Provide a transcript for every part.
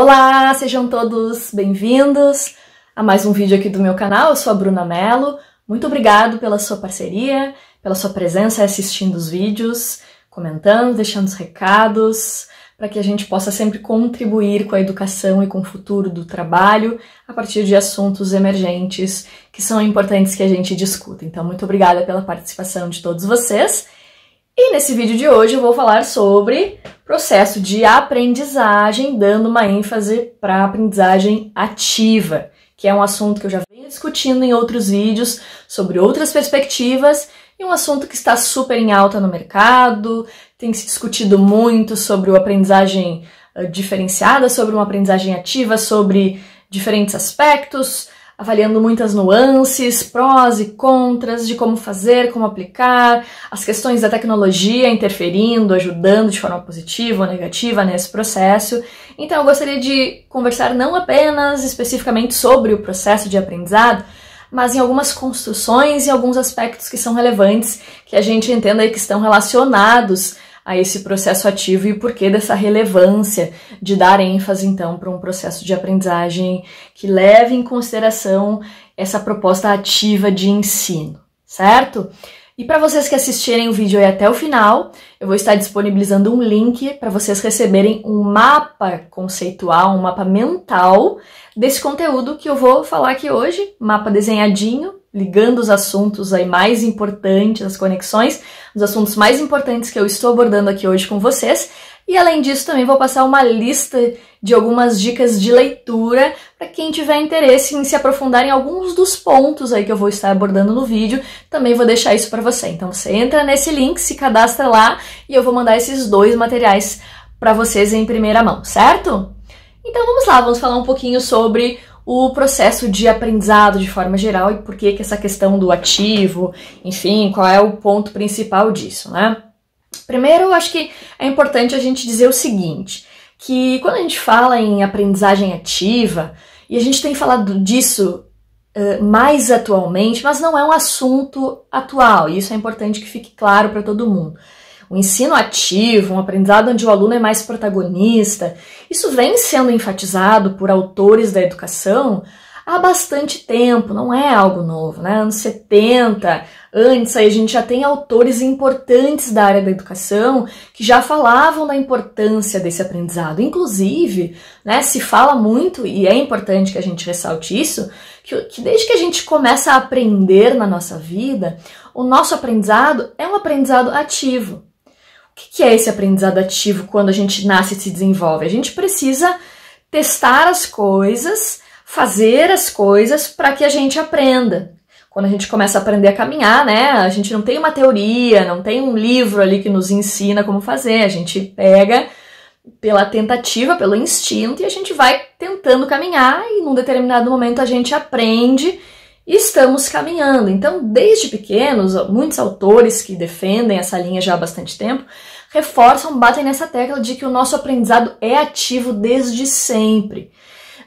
Olá, sejam todos bem-vindos a mais um vídeo aqui do meu canal. Eu sou a Bruna Mello. Muito obrigado pela sua parceria, pela sua presença assistindo os vídeos, comentando, deixando os recados, para que a gente possa sempre contribuir com a educação e com o futuro do trabalho a partir de assuntos emergentes que são importantes que a gente discuta. Então, muito obrigada pela participação de todos vocês. E nesse vídeo de hoje eu vou falar sobre processo de aprendizagem, dando uma ênfase para a aprendizagem ativa, que é um assunto que eu já venho discutindo em outros vídeos sobre outras perspectivas e um assunto que está super em alta no mercado, tem se discutido muito sobre a aprendizagem diferenciada, sobre uma aprendizagem ativa, sobre diferentes aspectos, avaliando muitas nuances, prós e contras de como fazer, como aplicar, as questões da tecnologia interferindo, ajudando de forma positiva ou negativa nesse processo. Então eu gostaria de conversar não apenas especificamente sobre o processo de aprendizado, mas em algumas construções e alguns aspectos que são relevantes, que a gente entenda aí que estão relacionados a esse processo ativo e o porquê dessa relevância de dar ênfase, então, para um processo de aprendizagem que leve em consideração essa proposta ativa de ensino, certo? E para vocês que assistirem o vídeo aí até o final, eu vou estar disponibilizando um link para vocês receberem um mapa conceitual, um mapa mental desse conteúdo que eu vou falar aqui hoje, mapa desenhadinho, ligando os assuntos aí mais importantes, as conexões, os assuntos mais importantes que eu estou abordando aqui hoje com vocês. E além disso, também vou passar uma lista de algumas dicas de leitura para quem tiver interesse em se aprofundar em alguns dos pontos aí que eu vou estar abordando no vídeo. Também vou deixar isso para você. Então você entra nesse link, se cadastra lá e eu vou mandar esses dois materiais para vocês em primeira mão, certo? Então vamos lá, vamos falar um pouquinho sobre o processo de aprendizado de forma geral e por que essa questão do ativo, enfim, qual é o ponto principal disso, né? Primeiro, eu acho que é importante a gente dizer o seguinte, que quando a gente fala em aprendizagem ativa, e a gente tem falado disso mais atualmente, mas não é um assunto atual, e isso é importante que fique claro para todo mundo. O ensino ativo, um aprendizado onde o aluno é mais protagonista, isso vem sendo enfatizado por autores da educação há bastante tempo, não é algo novo, né? Anos 70, antes aí a gente já tem autores importantes da área da educação que já falavam da importância desse aprendizado. Inclusive, né, se fala muito, e é importante que a gente ressalte isso, que desde que a gente começa a aprender na nossa vida, o nosso aprendizado é um aprendizado ativo. O que é esse aprendizado ativo quando a gente nasce e se desenvolve? A gente precisa testar as coisas, fazer as coisas para que a gente aprenda. Quando a gente começa a aprender a caminhar, né, a gente não tem uma teoria, não tem um livro ali que nos ensina como fazer, a gente pega pela tentativa, pelo instinto e a gente vai tentando caminhar e num determinado momento a gente aprende e estamos caminhando. Então, desde pequenos, muitos autores que defendem essa linha já há bastante tempo, reforçam, batem nessa tecla de que o nosso aprendizado é ativo desde sempre.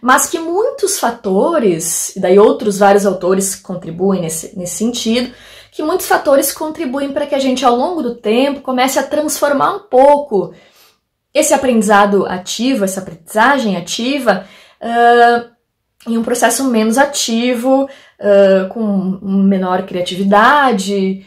Mas que muitos fatores, e daí outros vários autores contribuem nesse sentido, que muitos fatores contribuem para que a gente, ao longo do tempo, comece a transformar um pouco esse aprendizado ativo, essa aprendizagem ativa, em um processo menos ativo, com menor criatividade,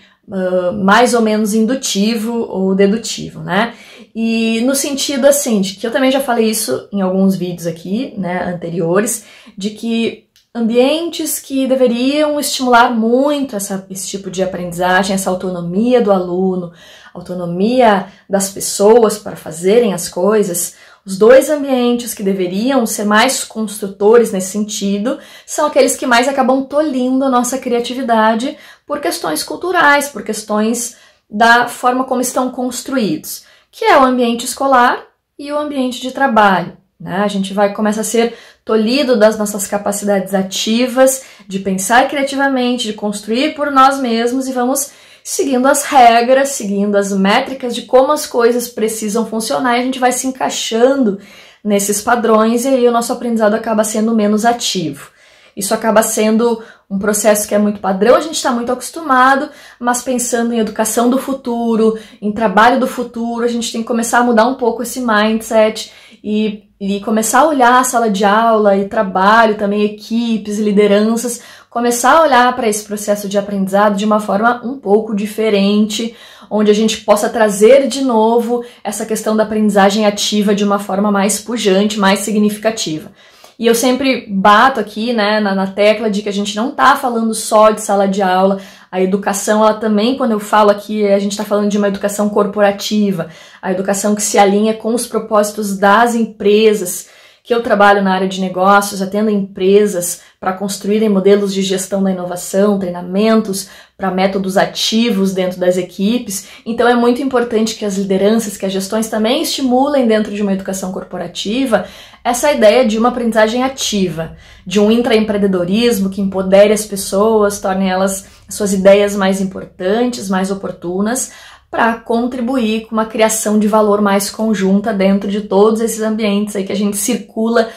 mais ou menos indutivo ou dedutivo, né? E no sentido assim, de que eu também já falei isso em alguns vídeos aqui, né, anteriores, de que ambientes que deveriam estimular muito esse tipo de aprendizagem, essa autonomia do aluno, autonomia das pessoas para fazerem as coisas, os dois ambientes que deveriam ser mais construtores nesse sentido são aqueles que mais acabam tolhindo a nossa criatividade por questões culturais, por questões da forma como estão construídos, que é o ambiente escolar e o ambiente de trabalho, né? A gente começa a ser tolhido das nossas capacidades ativas de pensar criativamente, de construir por nós mesmos e vamos seguindo as regras, seguindo as métricas de como as coisas precisam funcionar e a gente vai se encaixando nesses padrões e aí o nosso aprendizado acaba sendo menos ativo. Isso acaba sendo um processo que é muito padrão, a gente está muito acostumado, mas pensando em educação do futuro, em trabalho do futuro, a gente tem que começar a mudar um pouco esse mindset e começar a olhar a sala de aula e trabalho, também equipes, lideranças, começar a olhar para esse processo de aprendizado de uma forma um pouco diferente, onde a gente possa trazer de novo essa questão da aprendizagem ativa de uma forma mais pujante, mais significativa. E eu sempre bato aqui, né, na tecla de que a gente não tá falando só de sala de aula. A educação, ela também, quando eu falo aqui, a gente está falando de uma educação corporativa, a educação que se alinha com os propósitos das empresas, que eu trabalho na área de negócios, atendo empresas para construírem modelos de gestão da inovação, treinamentos para métodos ativos dentro das equipes. Então é muito importante que as lideranças, que as gestões também estimulem dentro de uma educação corporativa essa ideia de uma aprendizagem ativa, de um intraempreendedorismo que empodere as pessoas, torne elas suas ideias mais importantes, mais oportunas, para contribuir com uma criação de valor mais conjunta dentro de todos esses ambientes aí que a gente circula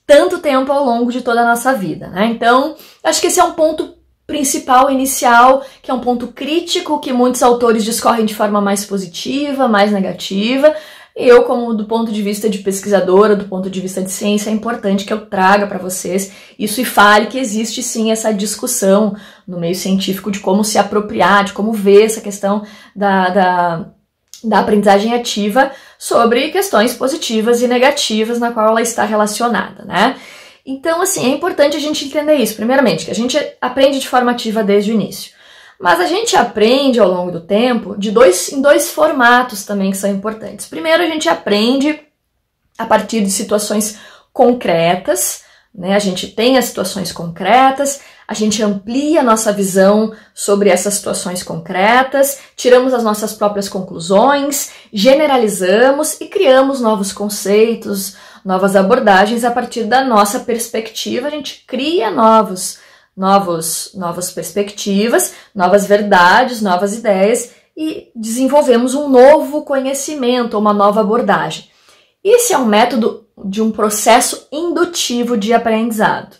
tanto tempo ao longo de toda a nossa vida, né? Então, acho que esse é um ponto principal, inicial, que é um ponto crítico, que muitos autores discorrem de forma mais positiva, mais negativa. Eu, como do ponto de vista de pesquisadora, do ponto de vista de ciência, é importante que eu traga para vocês isso e fale que existe sim essa discussão no meio científico de como se apropriar, de como ver essa questão da aprendizagem ativa sobre questões positivas e negativas na qual ela está relacionada, né? Então, assim, é importante a gente entender isso. Primeiramente, que a gente aprende de forma ativa desde o início. Mas a gente aprende ao longo do tempo em dois formatos também que são importantes. Primeiro, a gente aprende a partir de situações concretas, né? A gente tem as situações concretas, a gente amplia a nossa visão sobre essas situações concretas, tiramos as nossas próprias conclusões, generalizamos e criamos novos conceitos, novas abordagens a partir da nossa perspectiva. A gente cria novas perspectivas, novas verdades, novas ideias e desenvolvemos um novo conhecimento, uma nova abordagem. Esse é um método de um processo indutivo de aprendizado.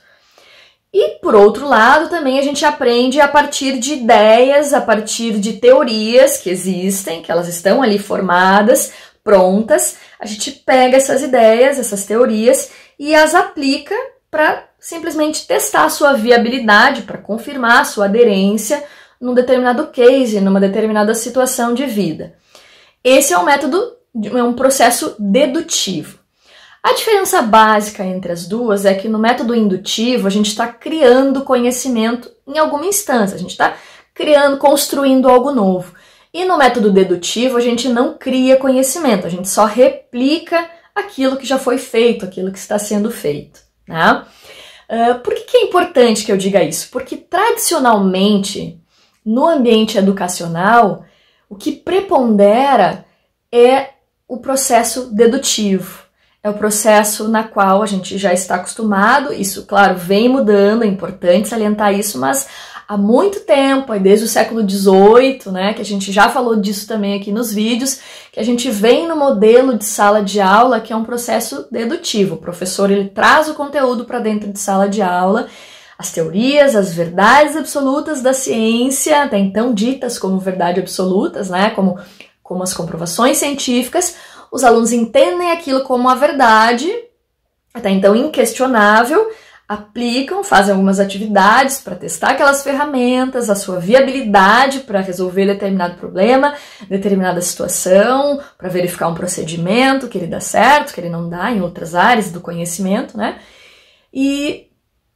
E, por outro lado, também a gente aprende a partir de ideias, a partir de teorias que existem, que elas estão ali formadas, prontas. A gente pega essas ideias, essas teorias e as aplica para simplesmente testar a sua viabilidade, para confirmar a sua aderência num determinado case, numa determinada situação de vida. Esse é um método, é um processo dedutivo. A diferença básica entre as duas é que no método indutivo a gente está criando conhecimento em alguma instância, a gente está construindo algo novo. E no método dedutivo a gente não cria conhecimento, a gente só replica aquilo que já foi feito, aquilo que está sendo feito, né? Por que é importante que eu diga isso? Porque tradicionalmente, no ambiente educacional, o que prepondera é o processo dedutivo. É o processo na qual a gente já está acostumado, isso, claro, vem mudando, é importante salientar isso, mas há muito tempo, desde o século XVIII, né, que a gente já falou disso também aqui nos vídeos, que a gente vem no modelo de sala de aula, que é um processo dedutivo. O professor, ele traz o conteúdo para dentro de sala de aula, as teorias, as verdades absolutas da ciência, até então ditas como verdade absolutas, né, como as comprovações científicas. Os alunos entendem aquilo como a verdade, até então inquestionável, aplicam, fazem algumas atividades para testar aquelas ferramentas, a sua viabilidade para resolver determinado problema, determinada situação, para verificar um procedimento, que ele dá certo, que ele não dá em outras áreas do conhecimento, né? E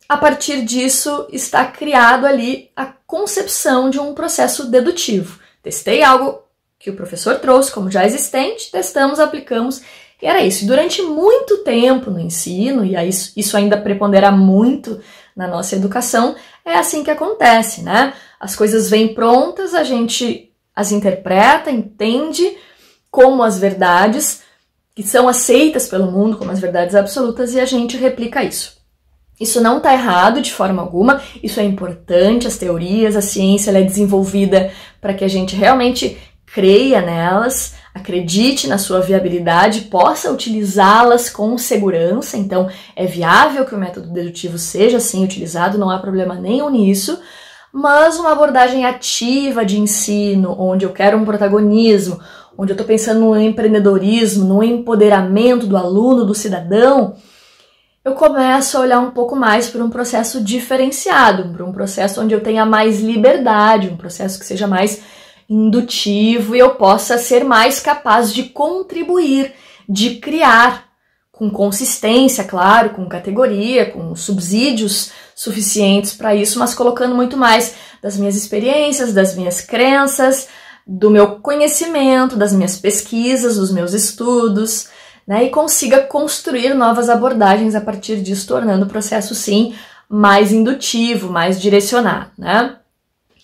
a partir disso está criado ali a concepção de um processo dedutivo. Testei algo que o professor trouxe como já existente, testamos, aplicamos, e era isso. Durante muito tempo no ensino, e aí isso ainda prepondera muito na nossa educação, é assim que acontece, né? As coisas vêm prontas, a gente as interpreta, entende como as verdades, que são aceitas pelo mundo como as verdades absolutas, e a gente replica isso. Isso não está errado de forma alguma, isso é importante, as teorias, a ciência, ela é desenvolvida para que a gente realmente creia nelas, acredite na sua viabilidade, possa utilizá-las com segurança. Então, é viável que o método dedutivo seja assim utilizado, não há problema nenhum nisso, mas uma abordagem ativa de ensino, onde eu quero um protagonismo, onde eu estou pensando no empreendedorismo, no empoderamento do aluno, do cidadão, eu começo a olhar um pouco mais para um processo diferenciado, para um processo onde eu tenha mais liberdade, um processo que seja mais indutivo e eu possa ser mais capaz de contribuir, de criar, com consistência, claro, com categoria, com subsídios suficientes para isso, mas colocando muito mais das minhas experiências, das minhas crenças, do meu conhecimento, das minhas pesquisas, dos meus estudos, né, e consiga construir novas abordagens a partir disso, tornando o processo, sim, mais indutivo, mais direcionado, né?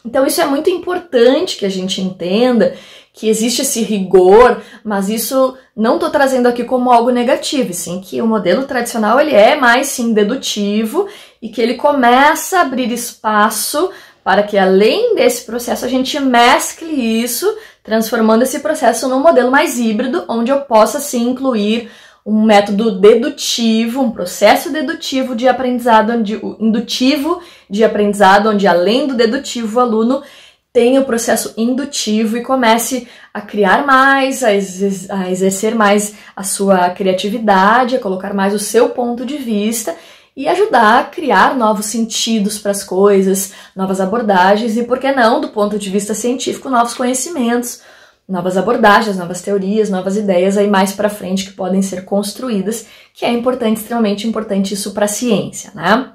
Então isso é muito importante que a gente entenda que existe esse rigor, mas isso não estou trazendo aqui como algo negativo, sim que o modelo tradicional ele é mais sim dedutivo e que ele começa a abrir espaço para que além desse processo a gente mescle isso, transformando esse processo num modelo mais híbrido, onde eu possa sim incluir um método dedutivo, um processo dedutivo de aprendizado, indutivo de aprendizado, onde além do dedutivo o aluno tenha o processo indutivo e comece a criar mais, a exercer mais a sua criatividade, a colocar mais o seu ponto de vista e ajudar a criar novos sentidos para as coisas, novas abordagens e, por que não, do ponto de vista científico, novos conhecimentos, novas abordagens, novas teorias, novas ideias aí mais para frente que podem ser construídas, que é importante, extremamente importante isso para a ciência, né?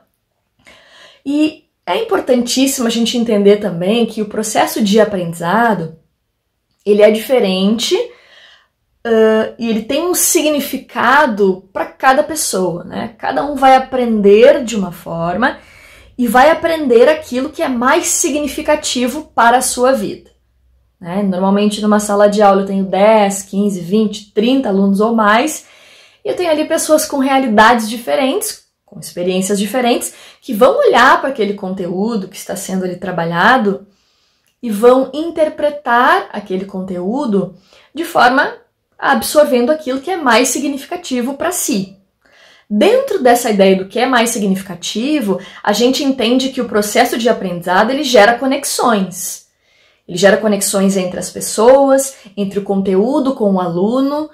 E é importantíssimo a gente entender também que o processo de aprendizado, ele é diferente e ele tem um significado para cada pessoa, né? Cada um vai aprender de uma forma e vai aprender aquilo que é mais significativo para a sua vida, né? Normalmente numa sala de aula eu tenho 10, 15, 20, 30 alunos ou mais e eu tenho ali pessoas com realidades diferentes, com experiências diferentes, que vão olhar para aquele conteúdo que está sendo ali trabalhado e vão interpretar aquele conteúdo de forma absorvendo aquilo que é mais significativo para si. Dentro dessa ideia do que é mais significativo, a gente entende que o processo de aprendizado ele gera conexões. Ele gera conexões entre as pessoas, entre o conteúdo com o aluno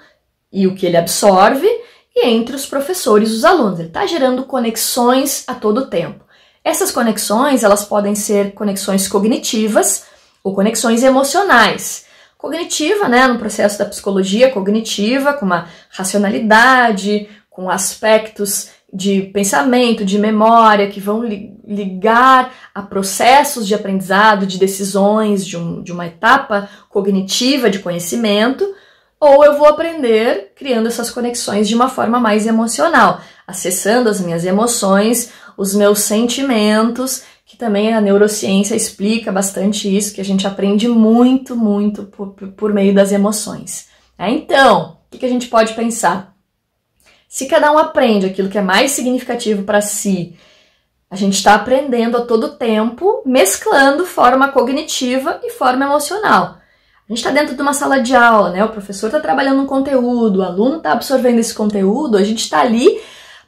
e o que ele absorve, e entre os professores e os alunos. Ele está gerando conexões a todo tempo. Essas conexões, elas podem ser conexões cognitivas ou conexões emocionais. Cognitiva, né, no processo da psicologia cognitiva, com uma racionalidade, com aspectos de pensamento, de memória, que vão ligar a processos de aprendizado, de decisões, de uma etapa cognitiva de conhecimento, ou eu vou aprender criando essas conexões de uma forma mais emocional, acessando as minhas emoções, os meus sentimentos, que também a neurociência explica bastante isso, que a gente aprende muito, muito por meio das emoções. Então, o que a gente pode pensar? Se cada um aprende aquilo que é mais significativo para si, a gente está aprendendo a todo tempo, mesclando forma cognitiva e forma emocional. A gente está dentro de uma sala de aula, né? O professor está trabalhando um conteúdo, o aluno está absorvendo esse conteúdo, a gente está ali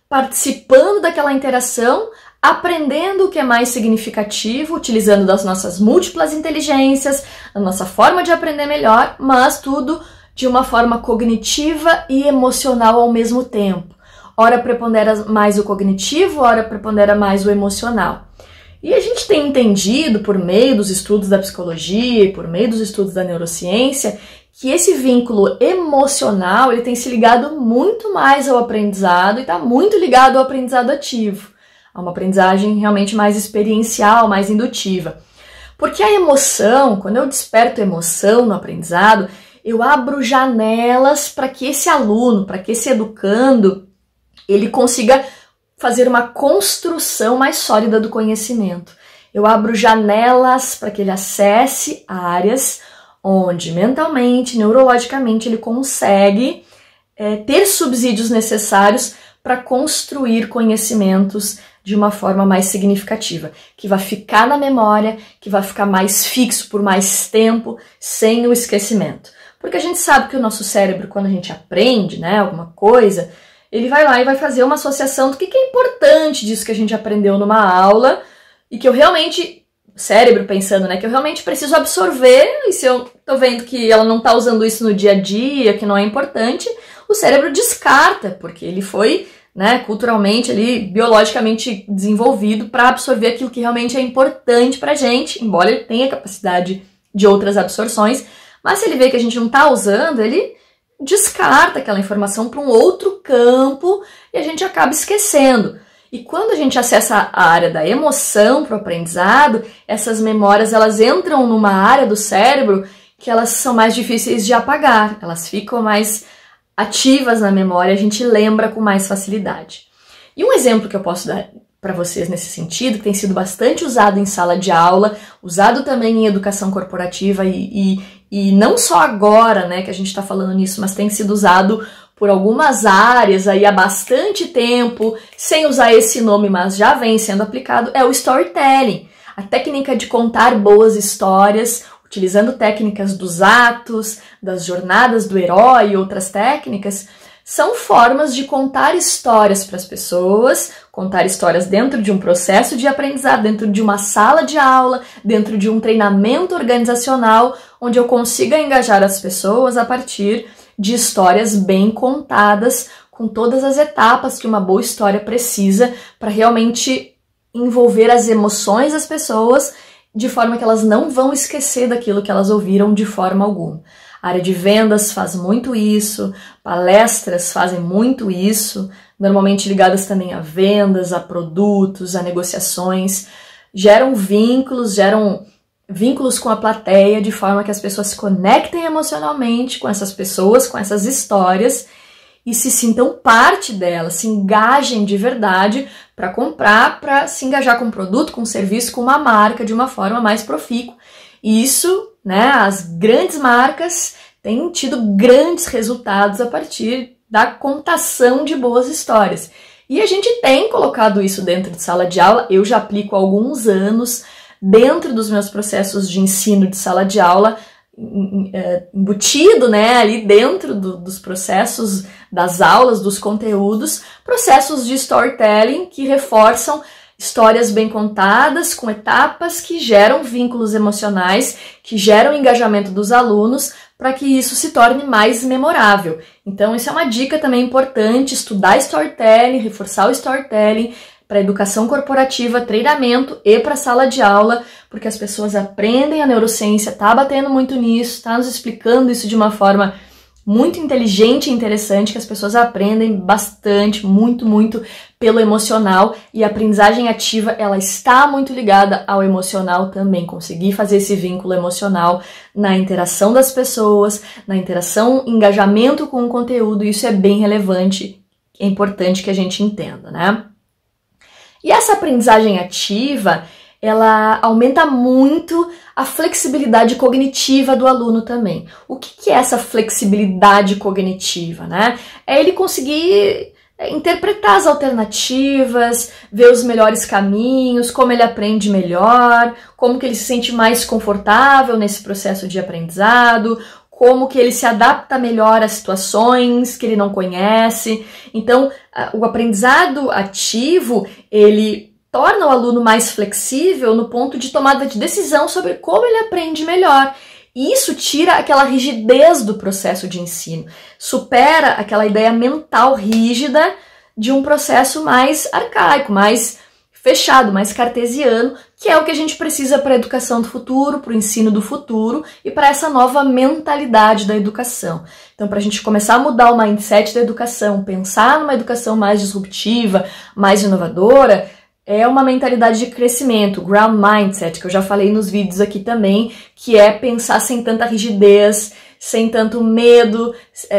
participando daquela interação, aprendendo o que é mais significativo, utilizando das nossas múltiplas inteligências, a nossa forma de aprender melhor, mas tudo de uma forma cognitiva e emocional ao mesmo tempo. Ora prepondera mais o cognitivo, ora prepondera mais o emocional. E a gente tem entendido, por meio dos estudos da psicologia e por meio dos estudos da neurociência, que esse vínculo emocional ele tem se ligado muito mais ao aprendizado e está muito ligado ao aprendizado ativo, a uma aprendizagem realmente mais experiencial, mais indutiva. Porque a emoção, quando eu desperto emoção no aprendizado, eu abro janelas para que esse aluno, para que esse educando, ele consiga fazer uma construção mais sólida do conhecimento. Eu abro janelas para que ele acesse áreas onde mentalmente, neurologicamente, ele consegue ter subsídios necessários para construir conhecimentos de uma forma mais significativa, que vai ficar na memória, que vai ficar mais fixo por mais tempo, sem o esquecimento. Porque a gente sabe que o nosso cérebro, quando a gente aprende, né, alguma coisa, ele vai lá e vai fazer uma associação do que é importante disso que a gente aprendeu numa aula e que eu realmente cérebro pensando, né, que eu realmente preciso absorver, e se eu tô vendo que ela não tá usando isso no dia a dia, que não é importante, o cérebro descarta, porque ele foi, né, culturalmente, ali, biologicamente desenvolvido para absorver aquilo que realmente é importante pra gente, embora ele tenha capacidade de outras absorções, mas se ele vê que a gente não tá usando, ele descarta aquela informação para um outro campo e a gente acaba esquecendo. E quando a gente acessa a área da emoção para o aprendizado, essas memórias elas entram numa área do cérebro que elas são mais difíceis de apagar, elas ficam mais ativas na memória, a gente lembra com mais facilidade. E um exemplo que eu posso dar para vocês nesse sentido, que tem sido bastante usado em sala de aula, usado também em educação corporativa e não só agora, né, que a gente está falando nisso, mas tem sido usado por algumas áreas aí há bastante tempo, sem usar esse nome, mas já vem sendo aplicado, é o storytelling. A técnica de contar boas histórias, utilizando técnicas dos atos, das jornadas do herói e outras técnicas, são formas de contar histórias para as pessoas, contar histórias dentro de um processo de aprendizado, dentro de uma sala de aula, dentro de um treinamento organizacional, onde eu consiga engajar as pessoas a partir de histórias bem contadas, com todas as etapas que uma boa história precisa para realmente envolver as emoções das pessoas de forma que elas não vão esquecer daquilo que elas ouviram de forma alguma. A área de vendas faz muito isso, palestras fazem muito isso, normalmente ligadas também a vendas, a produtos, a negociações, geram vínculos com a plateia de forma que as pessoas se conectem emocionalmente com essas pessoas, com essas histórias e se sintam parte delas, se engajem de verdade para comprar, para se engajar com um produto, com um serviço, com uma marca de uma forma mais profícua. E isso, né, as grandes marcas têm tido grandes resultados a partir da contação de boas histórias. E a gente tem colocado isso dentro de sala de aula, eu já aplico há alguns anos, dentro dos meus processos de ensino de sala de aula, embutido, né, ali dentro dos processos das aulas, dos conteúdos, processos de storytelling que reforçam histórias bem contadas, com etapas que geram vínculos emocionais, que geram engajamento dos alunos, para que isso se torne mais memorável. Então, isso é uma dica também importante, estudar storytelling, reforçar o storytelling, para educação corporativa, treinamento e para sala de aula, porque as pessoas aprendem, a neurociência está batendo muito nisso, está nos explicando isso de uma forma muito inteligente e interessante, que as pessoas aprendem bastante, muito pelo emocional, e a aprendizagem ativa, ela está muito ligada ao emocional também, conseguir fazer esse vínculo emocional na interação das pessoas, na interação, engajamento com o conteúdo, isso é bem relevante, é importante que a gente entenda, né? E essa aprendizagem ativa, ela aumenta muito a flexibilidade cognitiva do aluno também. O que é essa flexibilidade cognitiva, né? É ele conseguir interpretar as alternativas, ver os melhores caminhos, como ele aprende melhor, como que ele se sente mais confortável nesse processo de aprendizado, como que ele se adapta melhor a situações que ele não conhece. Então, o aprendizado ativo, ele torna o aluno mais flexível no ponto de tomada de decisão sobre como ele aprende melhor. E isso tira aquela rigidez do processo de ensino, supera aquela ideia mental rígida de um processo mais arcaico, mais fechado, mais cartesiano, que é o que a gente precisa para a educação do futuro, para o ensino do futuro e para essa nova mentalidade da educação. Então, para a gente começar a mudar o mindset da educação, pensar numa educação mais disruptiva, mais inovadora, é uma mentalidade de crescimento, ground mindset, que eu já falei nos vídeos aqui também, que é pensar sem tanta rigidez, sem tanto medo,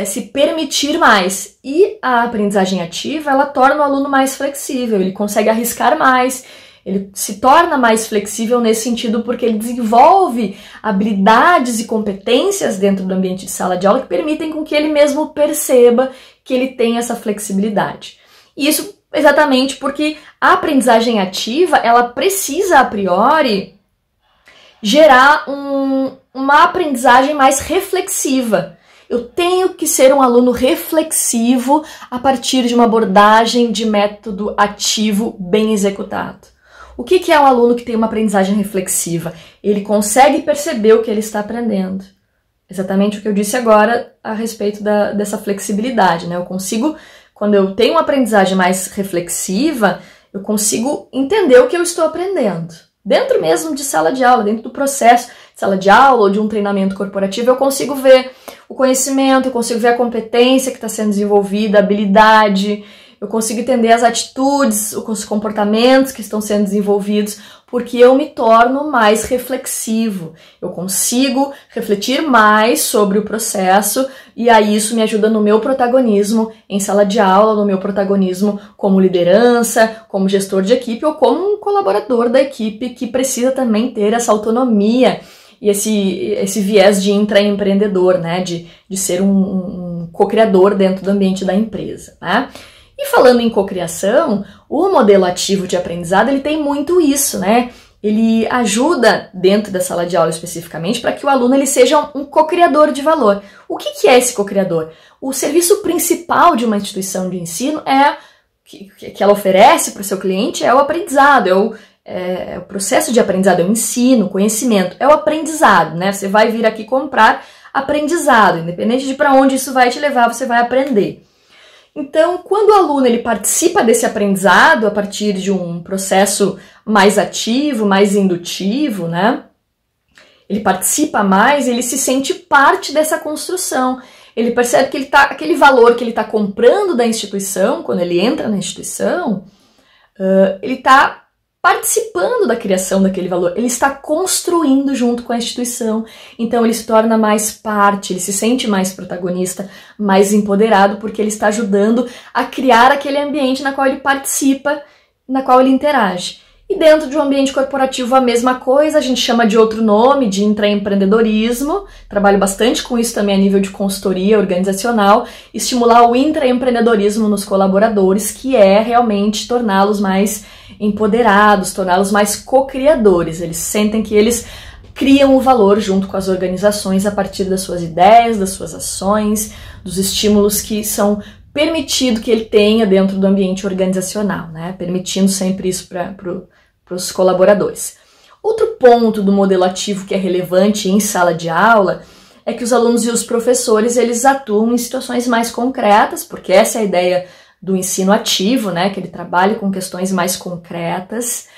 se permitir mais. E a aprendizagem ativa, ela torna o aluno mais flexível, ele consegue arriscar mais, ele se torna mais flexível nesse sentido porque ele desenvolve habilidades e competências dentro do ambiente de sala de aula que permitem com que ele mesmo perceba que ele tem essa flexibilidade. E isso exatamente porque a aprendizagem ativa, ela precisa, a priori, gerar uma aprendizagem mais reflexiva. Eu tenho que ser um aluno reflexivo a partir de uma abordagem de método ativo bem executado. O que é um aluno que tem uma aprendizagem reflexiva? Ele consegue perceber o que ele está aprendendo. Exatamente o que eu disse agora a respeito dessa flexibilidade, né? Eu consigo, quando eu tenho uma aprendizagem mais reflexiva, eu consigo entender o que eu estou aprendendo. Dentro mesmo de sala de aula, dentro do processo de sala de aula ou de um treinamento corporativo, eu consigo ver o conhecimento, eu consigo ver a competência que está sendo desenvolvida, a habilidade, eu consigo entender as atitudes, os comportamentos que estão sendo desenvolvidos, porque eu me torno mais reflexivo. Eu consigo refletir mais sobre o processo e aí isso me ajuda no meu protagonismo em sala de aula, no meu protagonismo como liderança, como gestor de equipe ou como um colaborador da equipe que precisa também ter essa autonomia e esse viés de intraempreendedor, né? De ser um co-criador dentro do ambiente da empresa, né? E falando em cocriação, o modelo ativo de aprendizado, ele tem muito isso, né? Ele ajuda, dentro da sala de aula especificamente, para que o aluno ele seja um co-criador de valor. O que é esse co-criador? O serviço principal de uma instituição de ensino que ela oferece para o seu cliente é o aprendizado, é o processo de aprendizado, é o ensino, conhecimento, é o aprendizado, né? Você vai vir aqui comprar aprendizado, independente de para onde isso vai te levar, você vai aprender. Então, quando o aluno ele participa desse aprendizado a partir de um processo mais ativo, mais indutivo, né? Ele participa mais, ele se sente parte dessa construção. Ele percebe que aquele valor que ele está comprando da instituição, quando ele entra na instituição, ele está participando da criação daquele valor, ele está construindo junto com a instituição, então ele se torna mais parte, ele se sente mais protagonista, mais empoderado, porque ele está ajudando a criar aquele ambiente na qual ele participa, na qual ele interage. E dentro de um ambiente corporativo a mesma coisa, a gente chama de outro nome, de intraempreendedorismo, trabalho bastante com isso também a nível de consultoria organizacional, estimular o intraempreendedorismo nos colaboradores, que é realmente torná-los mais empoderados, torná-los mais co-criadores. Eles sentem que eles criam o valor junto com as organizações a partir das suas ideias, das suas ações, dos estímulos que são permitido que ele tenha dentro do ambiente organizacional, né? Permitindo sempre isso para os colaboradores. Outro ponto do modelo ativo que é relevante em sala de aula é que os alunos e os professores eles atuam em situações mais concretas, porque essa é a ideia do ensino ativo, né? Que ele trabalhe com questões mais concretas,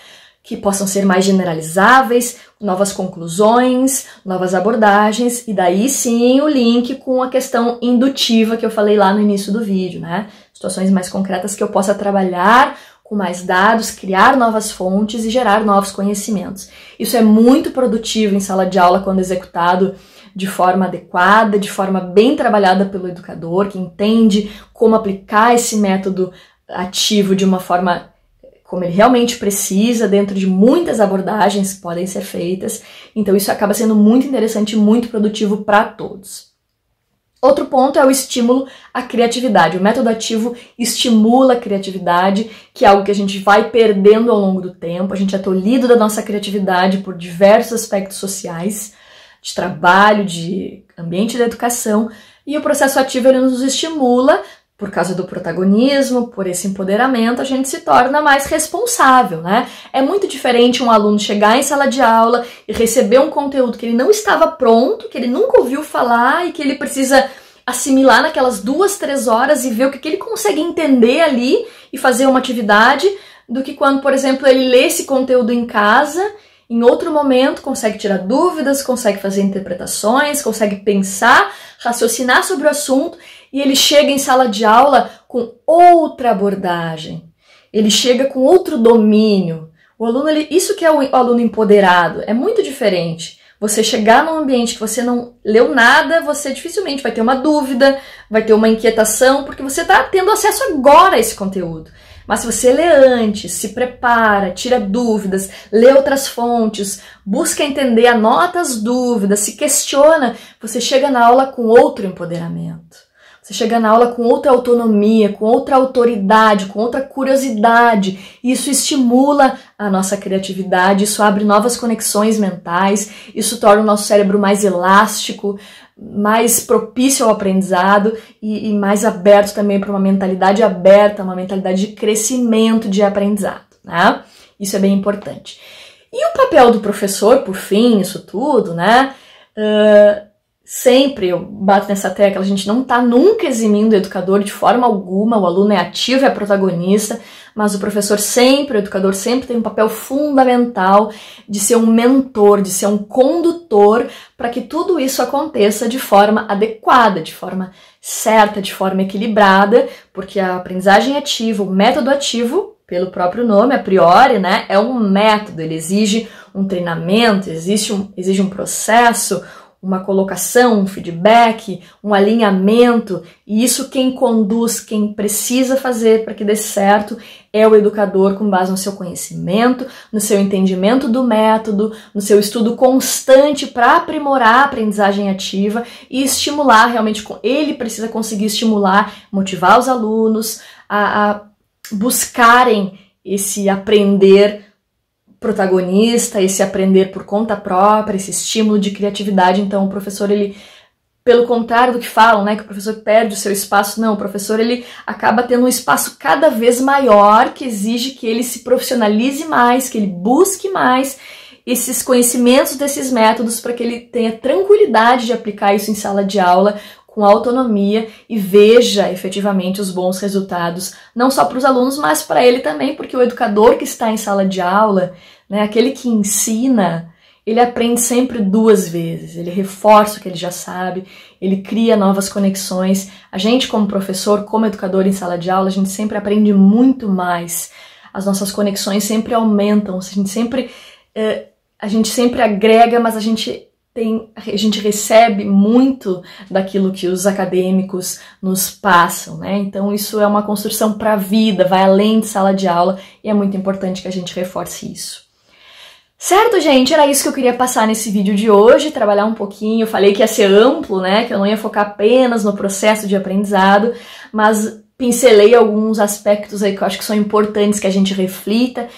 que possam ser mais generalizáveis, novas conclusões, novas abordagens, e daí sim o link com a questão indutiva que eu falei lá no início do vídeo, né? Situações mais concretas que eu possa trabalhar com mais dados, criar novas fontes e gerar novos conhecimentos. Isso é muito produtivo em sala de aula quando executado de forma adequada, de forma bem trabalhada pelo educador, que entende como aplicar esse método ativo de uma forma como ele realmente precisa, dentro de muitas abordagens que podem ser feitas. Então isso acaba sendo muito interessante e muito produtivo para todos. Outro ponto é o estímulo à criatividade. O método ativo estimula a criatividade, que é algo que a gente vai perdendo ao longo do tempo. A gente é tolhido da nossa criatividade por diversos aspectos sociais, de trabalho, de ambiente da educação, e o processo ativo ele nos estimula. Por causa do protagonismo, por esse empoderamento, a gente se torna mais responsável, né? É muito diferente um aluno chegar em sala de aula e receber um conteúdo que ele não estava pronto, que ele nunca ouviu falar e que ele precisa assimilar naquelas 2, 3 horas e ver o que ele consegue entender ali e fazer uma atividade, do que quando, por exemplo, ele lê esse conteúdo em casa, em outro momento consegue tirar dúvidas, consegue fazer interpretações, consegue pensar, raciocinar sobre o assunto, e ele chega em sala de aula com outra abordagem, ele chega com outro domínio. O aluno, isso que é o aluno empoderado, é muito diferente. Você chegar num ambiente que você não leu nada, você dificilmente vai ter uma dúvida, vai ter uma inquietação, porque você está tendo acesso agora a esse conteúdo. Mas se você lê antes, se prepara, tira dúvidas, lê outras fontes, busca entender, anota as dúvidas, se questiona, você chega na aula com outro empoderamento. Você chega na aula com outra autonomia, com outra autoridade, com outra curiosidade. Isso estimula a nossa criatividade, isso abre novas conexões mentais, isso torna o nosso cérebro mais elástico, mais propício ao aprendizado e mais aberto também para uma mentalidade aberta, uma mentalidade de crescimento de aprendizado, né? Isso é bem importante. E o papel do professor, por fim, isso tudo, né? Sempre eu bato nessa tecla, a gente não tá nunca eximindo o educador de forma alguma, o aluno é ativo, é protagonista, mas o professor sempre, o educador sempre tem um papel fundamental de ser um mentor, de ser um condutor para que tudo isso aconteça de forma adequada, de forma certa, de forma equilibrada, porque a aprendizagem ativa, o método ativo, pelo próprio nome, a priori, né, é um método, ele exige um treinamento, exige um processo, uma colocação, um feedback, um alinhamento, e isso quem conduz, quem precisa fazer para que dê certo é o educador com base no seu conhecimento, no seu entendimento do método, no seu estudo constante para aprimorar a aprendizagem ativa e estimular realmente, ele precisa conseguir estimular, motivar os alunos a buscarem esse aprender protagonista, esse aprender por conta própria, esse estímulo de criatividade. Então o professor, ele, pelo contrário do que falam, né, que o professor perde o seu espaço, não, o professor ele acaba tendo um espaço cada vez maior que exige que ele se profissionalize mais, que ele busque mais esses conhecimentos desses métodos para que ele tenha tranquilidade de aplicar isso em sala de aula com autonomia e veja efetivamente os bons resultados, não só para os alunos, mas para ele também, porque o educador que está em sala de aula, né, aquele que ensina, ele aprende sempre 2 vezes, ele reforça o que ele já sabe, ele cria novas conexões. A gente como professor, como educador em sala de aula, a gente sempre aprende muito mais, as nossas conexões sempre aumentam, a gente sempre agrega, mas a gente recebe muito daquilo que os acadêmicos nos passam, né? Então isso é uma construção para a vida, vai além de sala de aula e é muito importante que a gente reforce isso. Certo, gente? Era isso que eu queria passar nesse vídeo de hoje, trabalhar um pouquinho. Eu falei que ia ser amplo, né? Que eu não ia focar apenas no processo de aprendizado, mas pincelei alguns aspectos aí que eu acho que são importantes que a gente reflita,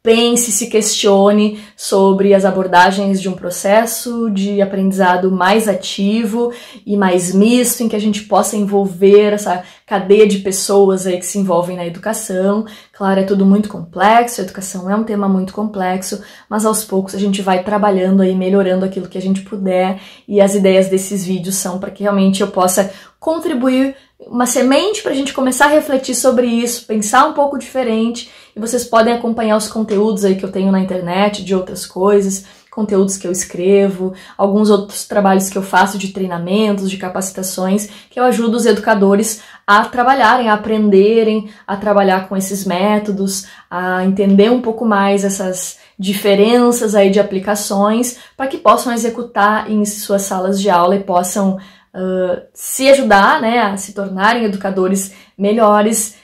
pense, se questione sobre as abordagens de um processo de aprendizado mais ativo e mais misto, em que a gente possa envolver essa cadeia de pessoas aí que se envolvem na educação. Claro, é tudo muito complexo, a educação é um tema muito complexo, mas aos poucos a gente vai trabalhando aí, melhorando aquilo que a gente puder, e as ideias desses vídeos são para que realmente eu possa contribuir uma semente para a gente começar a refletir sobre isso, pensar um pouco diferente, e vocês podem acompanhar os conteúdos aí que eu tenho na internet, de outras coisas, conteúdos que eu escrevo, alguns outros trabalhos que eu faço de treinamentos, de capacitações, que eu ajudo os educadores a trabalharem, a aprenderem, a trabalhar com esses métodos, a entender um pouco mais essas diferenças aí de aplicações, para que possam executar em suas salas de aula e possam se ajudar, né, a se tornarem educadores melhores,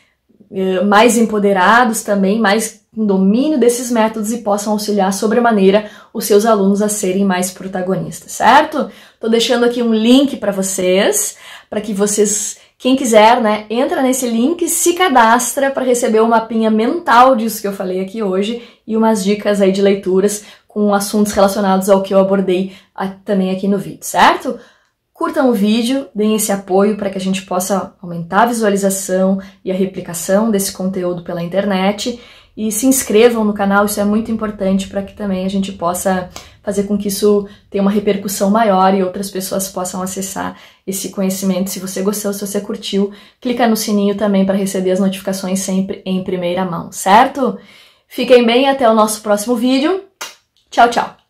mais empoderados também, mais com domínio desses métodos e possam auxiliar sobremaneira os seus alunos a serem mais protagonistas, certo? Tô deixando aqui um link para vocês, para que vocês, quem quiser, né, entra nesse link, se cadastra para receber um mapinha mental disso que eu falei aqui hoje e umas dicas aí de leituras com assuntos relacionados ao que eu abordei também aqui no vídeo, certo? Curtam o vídeo, deem esse apoio para que a gente possa aumentar a visualização e a replicação desse conteúdo pela internet e se inscrevam no canal, isso é muito importante para que também a gente possa fazer com que isso tenha uma repercussão maior e outras pessoas possam acessar esse conhecimento. Se você gostou, se você curtiu, clica no sininho também para receber as notificações sempre em primeira mão, certo? Fiquem bem, até o nosso próximo vídeo. Tchau, tchau!